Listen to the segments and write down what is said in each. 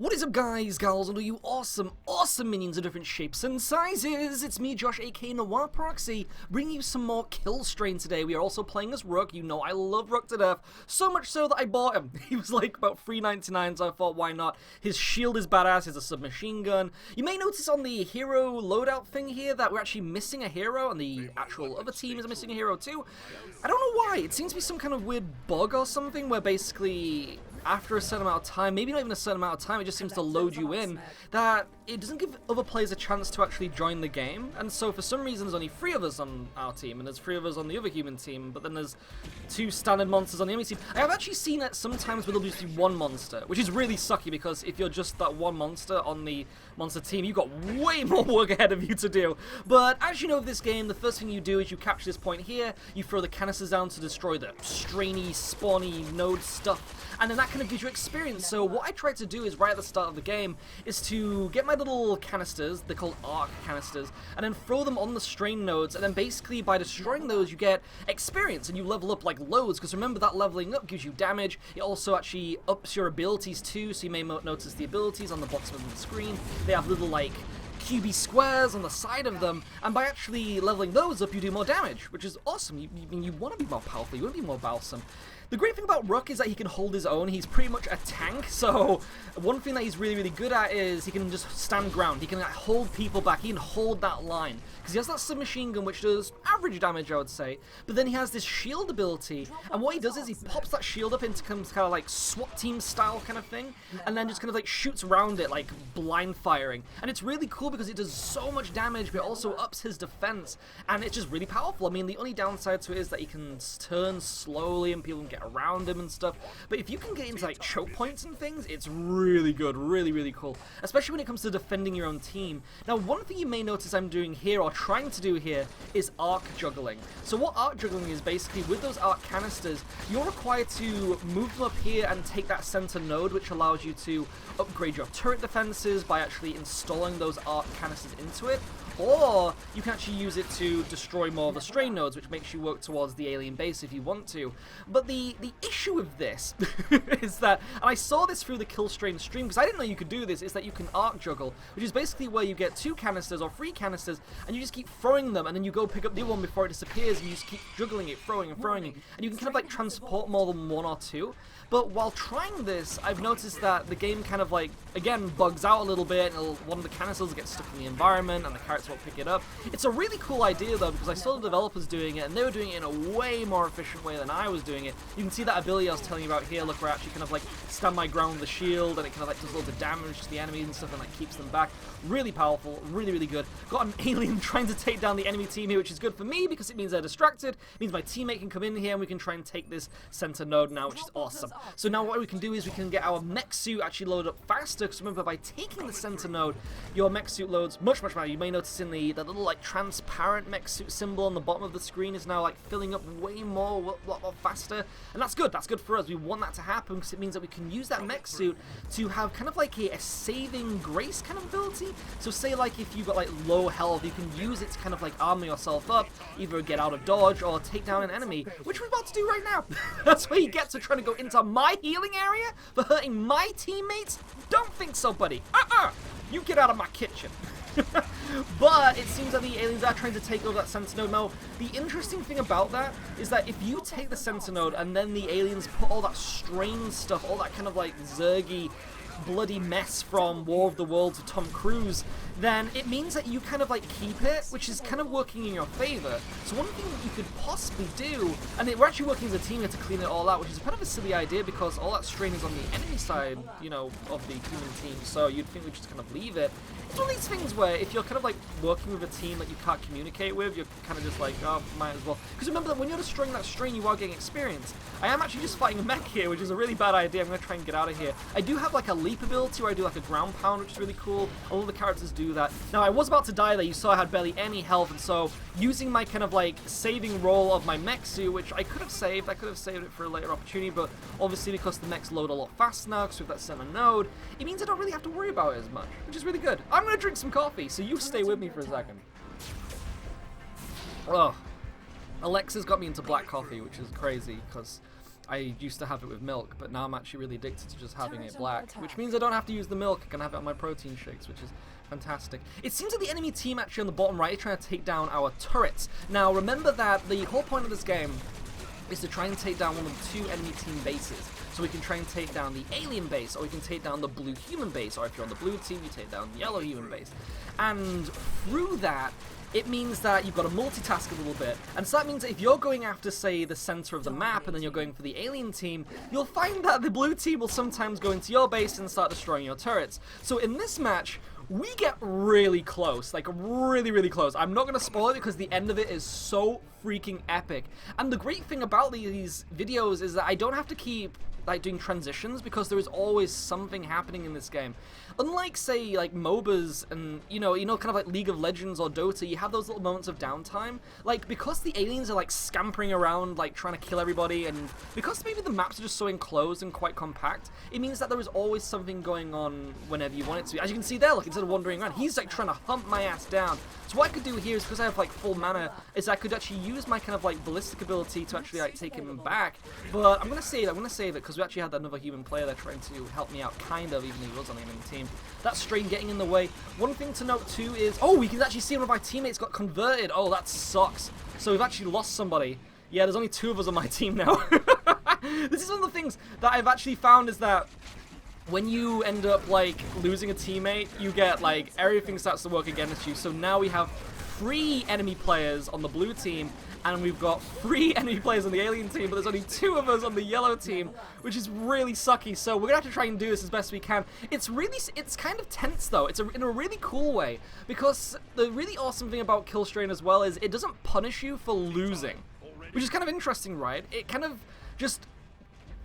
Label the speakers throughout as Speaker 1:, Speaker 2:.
Speaker 1: What is up, guys, gals, and all you awesome minions of different shapes and sizes? It's me, Josh, aka Noir Proxy, bringing you some more Kill Strain today. We are also playing as Rook. You know I love Rook to death, so much so that I bought him. He was like about $3.99, so I thought, why not? His shield is badass, he's a submachine gun. You may notice on the hero loadout thing here that we're actually missing a hero, and the actual other team is missing a hero too. I don't know why. It seems to be some kind of weird bug or something where basically after a certain amount of time, maybe not even a certain amount of time, it just seems to load you in, that it doesn't give other players a chance to actually join the game. And so for some reason there's only 3 of us on our team, and there's 3 of us on the other human team, but then there's 2 standard monsters on the enemy team. I have actually seen it sometimes where there'll just be 1 monster, which is really sucky, because if you're just that 1 monster on the monster team, you've got way more work ahead of you to do. But as you know, this game, the first thing you do is you capture this point here, you throw the canisters down to destroy the strainy, spawny node stuff, and then that kind of gives you experience. So what I tried to do is right at the start of the game is to get my little canisters, they're called arc canisters, and then throw them on the strain nodes, and then basically by destroying those you get experience and you level up like loads, because remember that leveling up gives you damage. It also actually ups your abilities too, so you may notice the abilities on the bottom of the screen. They have little like QB squares on the side of them, and by actually leveling those up you do more damage, which is awesome. You want to be more powerful, you want to be more battlesome. The great thing about Rook is that he can hold his own. He's pretty much a tank, so one thing that he's really good at is he can just stand ground. He can like, hold people back, he can hold that line, because he has that submachine gun which does average damage, I would say, but then he has this shield ability, and what he does is he pops that shield up into kind of like SWAT team style kind of thing, and then just kind of like shoots around it like blind firing, and it's really cool because it does so much damage, but it also ups his defense, and it's just really powerful. I mean, the only downside to it is that he can turn slowly and people can get around him and stuff, but if you can get into like choke points and things, it's really good, really cool, especially when it comes to defending your own team. Now, one thing you may notice I'm doing here, or trying to do here, is arc juggling. So what arc juggling is, basically with those arc canisters, you're required to move them up here and take that center node, which allows you to upgrade your turret defenses by actually installing those arc canisters into it, or you can actually use it to destroy more of the strain nodes, which makes you work towards the alien base if you want to. But the issue with this is that, and I saw this through the Kill Strain stream, because I didn't know you could do this, is that you can arc juggle, which is basically where you get 2 canisters or 3 canisters, and you just keep throwing them, and then you go pick up the other one before it disappears, and you just keep juggling it, throwing and throwing it, and you can kind of like transport more than 1 or 2. But while trying this, I've noticed that the game kind of like, again, bugs out a little bit, and one of the canisters gets stuck in the environment, and the character won't pick it up. It's a really cool idea though, because I saw the developers doing it, and they were doing it in a way more efficient way than I was doing it. You can see that ability I was telling you about here, look, where I actually kind of like stand my ground with the shield, and it kind of like does loads of damage to the enemies and stuff, and like keeps them back. Really powerful, really good. Got an alien trying to take down the enemy team here, which is good for me, because it means they're distracted. It means my teammate can come in here, and we can try and take this center node now, which is awesome. So now what we can do is we can get our mech suit actually loaded up faster, because remember, by taking the center node, your mech suit loads much faster. You may notice in the little like transparent mech suit symbol on the bottom of the screen is now like filling up way more, a lot faster, and that's good for us. We want that to happen, because it means that we can use that mech suit to have kind of like a saving grace kind of ability. So say like if you've got like low health, you can use it to kind of like armor yourself up, either get out of dodge or take down an enemy, which we're about to do right now. That's where you get to trying to go into my healing area for hurting my teammates? Don't think so, buddy. You get out of my kitchen. But it seems that the aliens are trying to take over that center node. Now, the interesting thing about that is that if you take the center node and then the aliens put all that strain stuff, all that kind of like zergy bloody mess from War of the Worlds of Tom Cruise, then it means that you kind of like keep it, which is kind of working in your favor. So one thing that you could possibly do, and we're actually working as a team here to clean it all out, which is kind of a silly idea, because all that strain is on the enemy side, you know, of the human team, so you'd think we'd just kind of leave it. It's one of these things where if you're kind of like working with a team that you can't communicate with, you're kind of just like, oh, might as well. Because remember that when you're destroying that strain, you are getting experience. I am actually just fighting a mech here, which is a really bad idea. I'm going to try and get out of here. I do have like a leap ability where I do like a ground pound, which is really cool. All of the characters do that. Now, I was about to die there. You saw I had barely any health, and so using my kind of like saving roll of my mech suit, which I could have saved it for a later opportunity, but obviously because the mechs load a lot faster now, because with that center node, it means I don't really have to worry about it as much, which is really good. I'm going to drink some coffee, so you stay with me for a second. Ugh. Alexa's got me into black coffee, which is crazy, because I used to have it with milk, but now I'm actually really addicted to just having it black, which means I don't have to use the milk. I can have it on my protein shakes, which is fantastic. It seems that the enemy team actually on the bottom right is trying to take down our turrets. Now, remember that the whole point of this game is to try and take down one of the 2 enemy team bases. So we can try and take down the alien base, or we can take down the blue human base, or if you're on the blue team, you take down the yellow human base. And through that, it means that you've got to multitask a little bit. And so that means that if you're going after, say, the center of the map, and then you're going for the alien team, you'll find that the blue team will sometimes go into your base and start destroying your turrets. So in this match, we get really close, like really, really close. I'm not going to spoil it because the end of it is so freaking epic. And the great thing about these videos is that I don't have to keep like doing transitions because there is always something happening in this game. Unlike, say, like MOBAs and, you know, kind of like League of Legends or Dota, you have those little moments of downtime. Like, because the aliens are like scampering around, like trying to kill everybody, and because maybe the maps are just so enclosed and quite compact, it means that there is always something going on whenever you want it to be. As you can see there, look, instead of wandering around, he's like trying to hump my ass down. So what I could do here is, because I have like full mana, is I could actually use my kind of like ballistic ability to actually like take him back. But I'm gonna save it because we actually had another human player there trying to help me out, kind of, even though he was on the enemy team. That strain getting in the way. One thing to note too is, oh, we can actually see one of my teammates got converted. Oh, that sucks. So we've actually lost somebody. Yeah, there's only 2 of us on my team now. This is one of the things that I've actually found is that when you end up like losing a teammate, you get like everything starts to work against you. So now we have 3 enemy players on the blue team, and we've got 3 enemy players on the alien team, but there's only 2 of us on the yellow team, which is really sucky. So we're gonna have to try and do this as best we can. It's kind of tense though. It's in a really cool way, because the really awesome thing about Kill Strain as well is it doesn't punish you for losing, which is kind of interesting, right? It kind of just,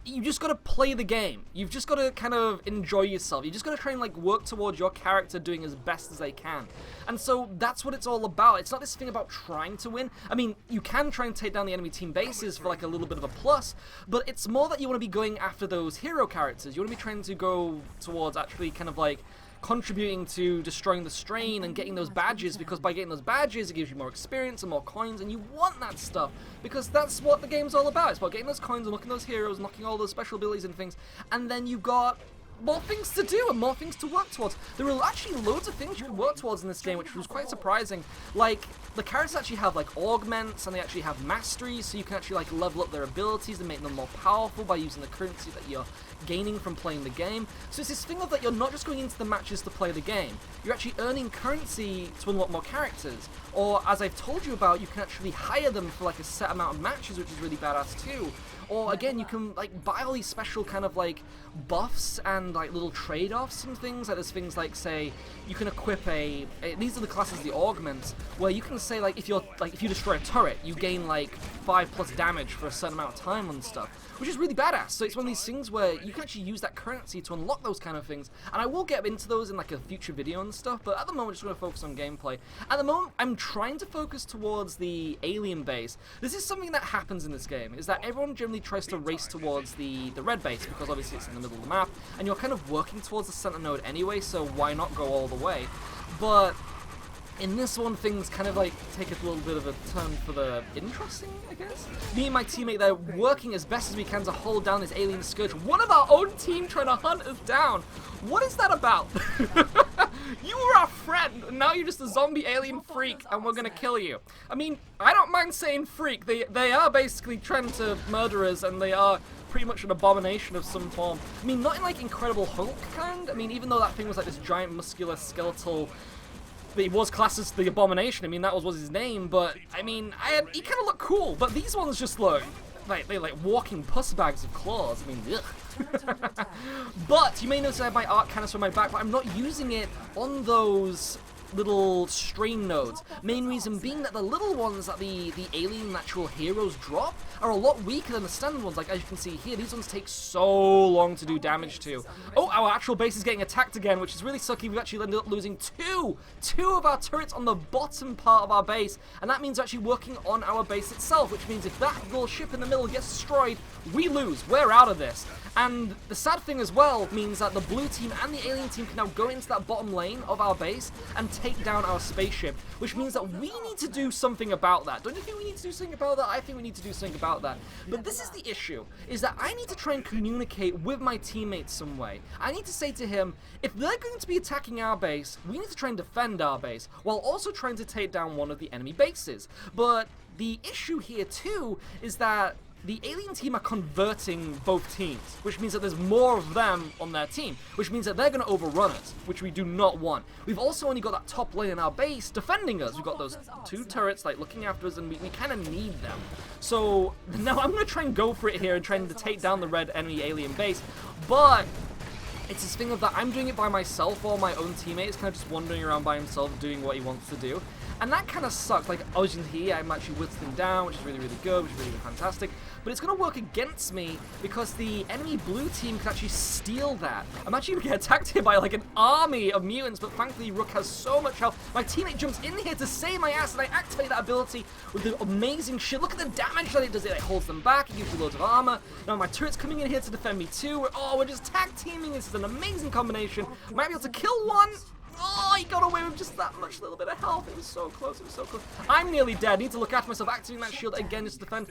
Speaker 1: you just gotta play the game. You've just gotta kind of enjoy yourself. You just gotta try and like work towards your character doing as best as they can. And so that's what it's all about. It's not this thing about trying to win. I mean, you can try and take down the enemy team bases for like a little bit of a plus, but it's more that you want to be going after those hero characters. You want to be trying to go towards actually kind of like contributing to destroying the strain and getting those badges, because by getting those badges it gives you more experience and more coins, and you want that stuff because that's what the game's all about. It's about getting those coins, unlocking those heroes, unlocking all those special abilities and things, and then you got more things to do and more things to work towards. There are actually loads of things you can work towards in this game, which was quite surprising. Like, the characters actually have like augments, and they actually have masteries, so you can actually like level up their abilities and make them more powerful by using the currency that you're gaining from playing the game. So it's this thing of that you're not just going into the matches to play the game, you're actually earning currency to unlock more characters, or as I've told you about, you can actually hire them for like a set amount of matches, which is really badass too. Or again, you can like buy all these special kind of like buffs and like little trade-offs and things. Like there's things like, say, you can equip these are the classes, the augments, where you can say like if you destroy a turret, you gain like 5+ damage for a certain amount of time and stuff, which is really badass. So it's one of these things where you can actually use that currency to unlock those kind of things. And I will get into those in like a future video and stuff, but at the moment I'm just going to focus on gameplay. At the moment, I'm trying to focus towards the alien base. This is something that happens in this game, is that everyone generally tries to race towards the red base, because obviously it's in the middle of the map, and you're kind of working towards the center node anyway, so why not go all the way? But in this one, things kind of like take a little bit of a turn for the interesting, I guess. Me and my teammate, they're working as best as we can to hold down this alien scourge. One of our own team trying to hunt us down. What is that about? You were our friend, and now you're just a zombie alien freak, and we're gonna kill you. I mean, I don't mind saying freak. They are basically trying to murder us, and they are pretty much an abomination of some form. I mean, not in like Incredible Hulk kind. I mean, even though that thing was like this giant muscular skeletal, it was classed as the Abomination. I mean, that was his name, but I mean, he kind of looked cool. But these ones just look like they're like walking puss bags of claws. I mean, ugh. But you may notice I have my arc canister on my back, but I'm not using it on those little strain nodes. Main reason being that the little ones that the alien natural heroes drop are a lot weaker than the standard ones. Like, as you can see here, these ones take so long to do damage to. Oh, our actual base is getting attacked again, which is really sucky. We've actually ended up losing two of our turrets on the bottom part of our base, and that means actually working on our base itself, which means if that little ship in the middle gets destroyed, we lose. We're out of this. And the sad thing as well means that the blue team and the alien team can now go into that bottom lane of our base and take down our spaceship, which means that we need to do something about that. Don't you think we need to do something about that? I think we need to do something about that. But this is the issue, is that I need to try and communicate with my teammates some way. I need to say to him, if they're going to be attacking our base, we need to try and defend our base, while also trying to take down one of the enemy bases. But the issue here too is that the alien team are converting both teams, which means that there's more of them on their team, which means that they're going to overrun us, which we do not want. We've also only got that top lane in our base defending us. We've got those 2 turrets like looking after us, and we kind of need them. So now I'm going to try and go for it here and trying to take down the red enemy alien base, but it's this thing of that I'm doing it by myself while my own teammate is kind of just wandering around by himself doing what he wants to do. And that kind of sucks. Like, as you can hear, I'm actually whittling down, which is really, really good, which is really, really fantastic. But it's going to work against me because the enemy blue team can actually steal that. I'm actually going to get attacked here by, like, an army of mutants, but thankfully Rook has so much health. My teammate jumps in here to save my ass, and I activate that ability with the amazing shit. Look at the damage that it does. It like, holds them back. It gives you loads of armor. Now my turret's coming in here to defend me too. We're just tag teaming. This is an amazing combination. Might be able to kill one. Oh, he got away with just that much little bit of health. It was so close, it was so close. I'm nearly dead. Need to look after myself, activating that shield again just to defend.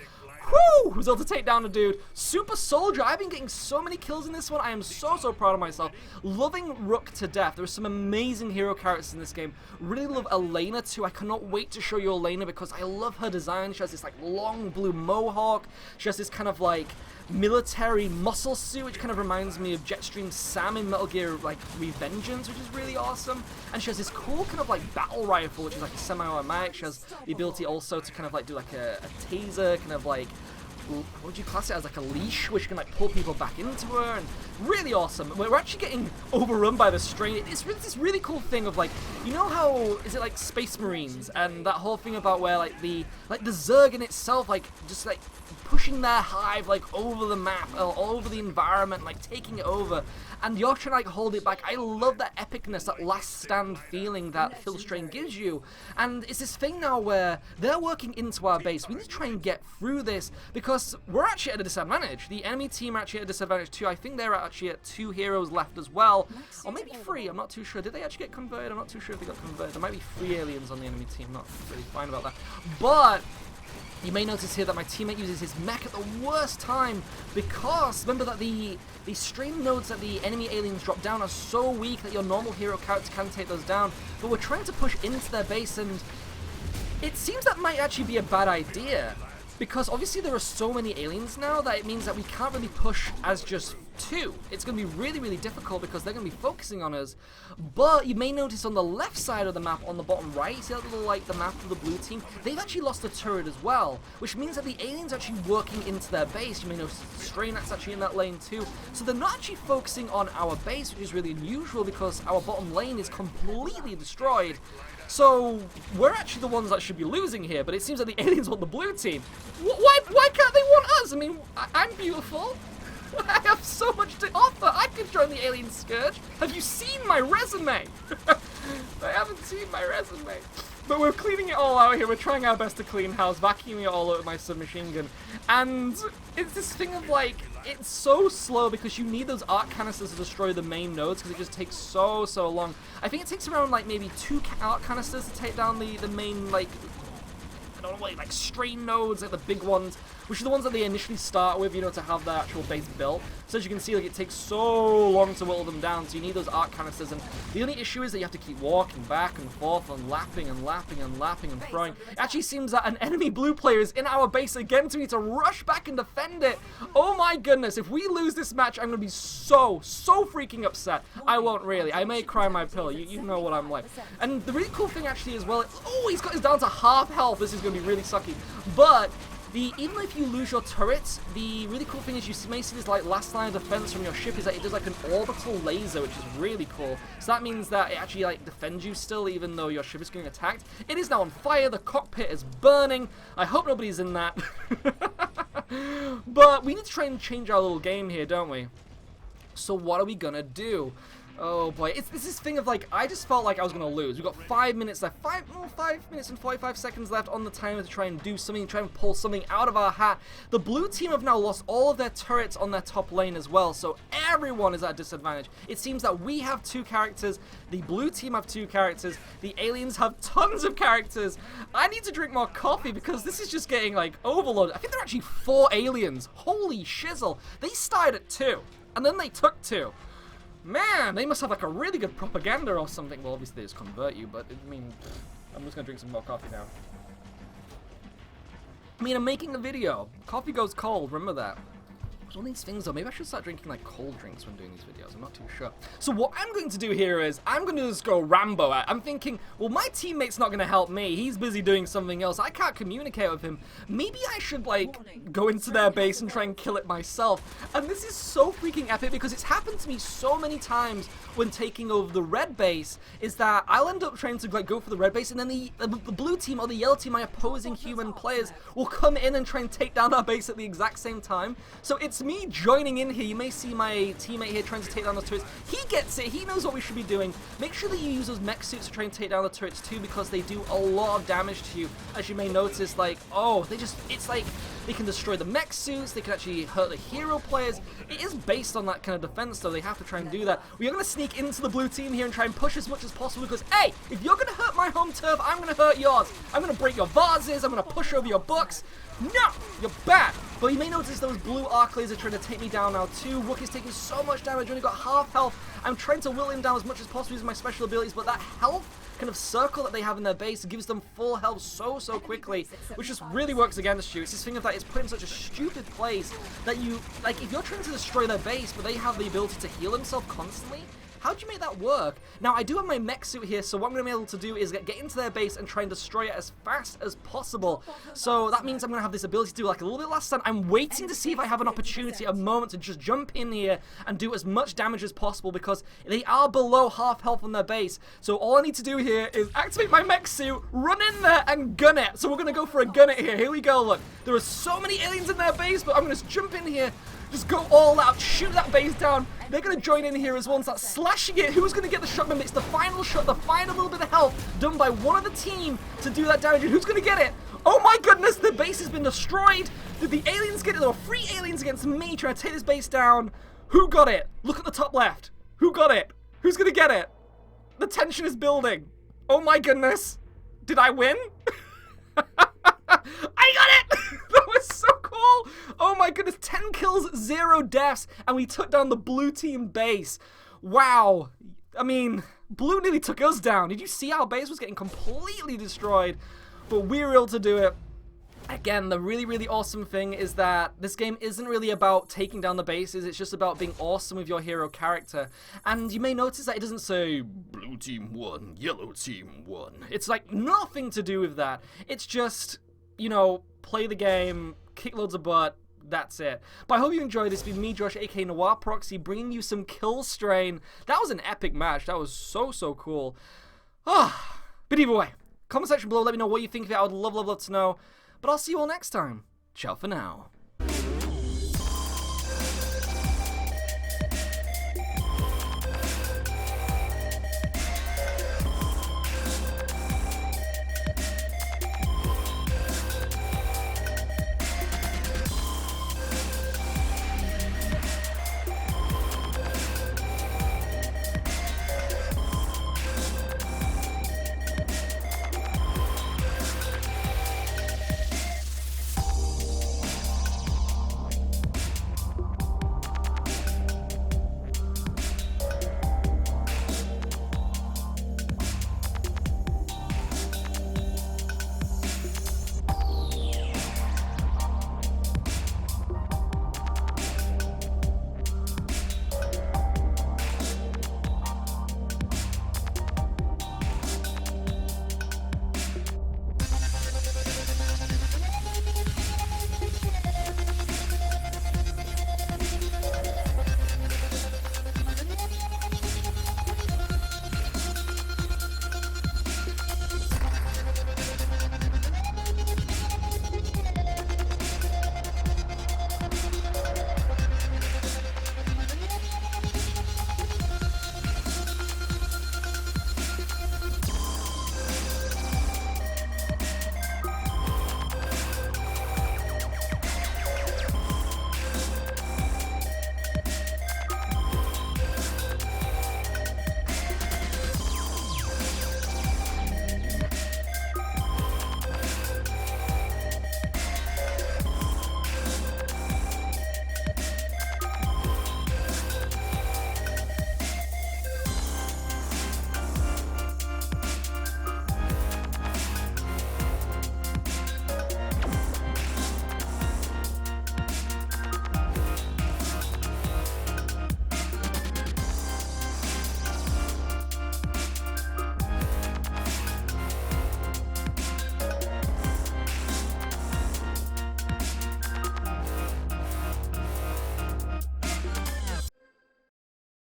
Speaker 1: Whoo! Was able to take down a dude. Super Soldier. I've been getting so many kills in this one. I am so, so proud of myself. Loving Rook to death. There are some amazing hero characters in this game. Really love Elena too. I cannot wait to show you Elena because I love her design. She has this like long blue mohawk. She has this kind of like military muscle suit, which kind of reminds me of Jetstream Sam in Metal Gear like Revengeance, which is really awesome. And she has this cool kind of like battle rifle, which is like a semi-automatic. She has the ability also to kind of like do like a taser, kind of like, what would you class it as, like a leash, which can like pull people back into her, and really awesome. We're actually getting overrun by the strain. It's really, this really cool thing of like, you know how, is it like Space Marines, and that whole thing about where like the Zerg in itself, like just like pushing their hive like over the map, all over the environment, like taking it over, and you're trying to like hold it back. I love that epicness, that last stand feeling that Kill Strain gives you. And it's this thing now where they're working into our base. We need to try and get through this because we're actually at a disadvantage. The enemy team are actually at a disadvantage too. I think they're actually at 2 heroes left as well, or maybe 3. I'm not too sure. Did they actually get converted? I'm not too sure if they got converted. There might be 3 aliens on the enemy team. I'm not really fine about that, but you may notice here that my teammate uses his mech at the worst time because remember that the strain nodes that the enemy aliens drop down are so weak that your normal hero character can take those down. But we're trying to push into their base, and it seems that might actually be a bad idea because obviously there are so many aliens now that it means that we can't really push as just 2. It's going to be really, really difficult because they're going to be focusing on us. But you may notice on the left side of the map, on the bottom right, see that little, like, the map of the blue team? They've actually lost a turret as well, which means that the aliens are actually working into their base. You may notice Strain that's actually in that lane too. So they're not actually focusing on our base, which is really unusual because our bottom lane is completely destroyed. So we're actually the ones that should be losing here, but it seems that the aliens want the blue team. Why can't they want us? I mean, I'm beautiful. I have so much to offer. I could join the Alien Scourge. Have you seen my resume? I haven't seen my resume. But we're cleaning it all out here. We're trying our best to clean house, vacuuming it all out with my submachine gun. And it's this thing of like, it's so slow because you need those arc canisters to destroy the main nodes because it just takes so long. I think it takes around like maybe 2 arc canisters to take down the main like, I don't know, like strain nodes, like the big ones, which are the ones that they initially start with, you know, to have their actual base built. So as you can see, like, it takes so long to whittle them down, so you need those arc canisters, and the only issue is that you have to keep walking back and forth and lapping and lapping and lapping and throwing. It actually seems that an enemy blue player is in our base again, so we need to rush back and defend it. Oh my goodness, if we lose this match, I'm going to be so freaking upset. I won't really. I may cry my pillow. You know what I'm like. And the really cool thing actually as well, oh, he's got his down to half health. This is going to be really sucky. But even if you lose your turrets, the really cool thing is you may see this like last line of defense from your ship is that it does like an orbital laser, which is really cool. So that means that it actually like defends you still even though your ship is getting attacked. It is now on fire. The cockpit is burning. I hope nobody's in that. But we need to try and change our little game here, don't we? So what are we gonna do? Oh boy, it's this thing of like, I just felt like I was gonna lose. We've got 5 minutes left, 5 minutes and 45 seconds left on the timer to try and do something, try and pull something out of our hat. The blue team have now lost all of their turrets on their top lane as well, so everyone is at a disadvantage. It seems that we have 2 characters, the blue team have 2 characters, the aliens have tons of characters. I need to drink more coffee because this is just getting like overloaded. I think there are actually 4 aliens. Holy shizzle. They started at 2, and then they took 2. Man, they must have like a really good propaganda or something. Well, obviously they just convert you, but I mean, I'm just gonna drink some more coffee now. I mean, I'm making a video. Coffee goes cold, remember that. All these things though, maybe I should start drinking like cold drinks when doing these videos, I'm not too sure. So what I'm going to do here is, I'm going to just go Rambo at. I'm thinking, well, my teammate's not going to help me, he's busy doing something else, I can't communicate with him. Maybe I should like, go into their base and try and kill it myself. And this is so freaking epic because it's happened to me so many times when taking over the red base, is that I'll end up trying to like go for the red base and then the blue team or the yellow team, my opposing human players, will come in and try and take down our base at the exact same time. So it's me joining in here. You may see my teammate here trying to take down those turrets. He gets it. He knows what we should be doing. Make sure that you use those mech suits to try and take down the turrets too, because they do a lot of damage to you. As you may notice, like, oh, it's like they can destroy the mech suits. They can actually hurt the hero players. It is based on that kind of defense, though. They have to try and do that. We are going to sneak into the blue team here and try and push as much as possible because, hey, if you're going to hurt my home turf, I'm going to hurt yours. I'm going to break your vases. I'm going to push over your books. No! You're bad! But you may notice those blue arc lasers are trying to take me down now too. Rook is taking so much damage, only got half health. I'm trying to will him down as much as possible using my special abilities, but that health kind of circle that they have in their base gives them full health so quickly, which just really works against you. It's this thing of that it's put in such a stupid place that you, like, if you're trying to destroy their base, but they have the ability to heal themselves constantly, how'd you make that work? Now, I do have my mech suit here, so what I'm going to be able to do is get into their base and try and destroy it as fast as possible. So that means I'm going to have this ability to do like a little bit last time. I'm waiting to see if I have an opportunity, a moment to just jump in here and do as much damage as possible because they are below half health on their base. So all I need to do here is activate my mech suit, run in there and gun it. So we're going to go for a gun it here. Here we go, look. There are so many aliens in their base, but I'm going to jump in here, just go all out, shoot that base down. They're going to join in here as well and start slashing it. Who's going to get the shot? Remember, it's the final shot, the final little bit of health done by one of the team to do that damage. And who's going to get it? Oh my goodness, the base has been destroyed. Did the aliens get it? There were 3 aliens against me trying to take this base down. Who got it? Look at the top left. Who got it? Who's going to get it? The tension is building. Oh my goodness. Did I win? I got it! That was so cool! Oh my goodness, 10 kills, 0 deaths, and we took down the blue team base. Wow. I mean, blue nearly took us down. Did you see our base was getting completely destroyed? But we were able to do it. Again, the really awesome thing is that this game isn't really about taking down the bases, it's just about being awesome with your hero character. And you may notice that it doesn't say, blue team won, yellow team won. It's like nothing to do with that. It's just, you know, play the game, kick loads of butt, that's it. But I hope you enjoyed this. It's been me, Josh, aka Noir Proxy, bringing you some kill strain. That was an epic match. That was so cool. Ah, but either way, comment section below, let me know what you think of it. I would love to know. But I'll see you all next time. Ciao for now.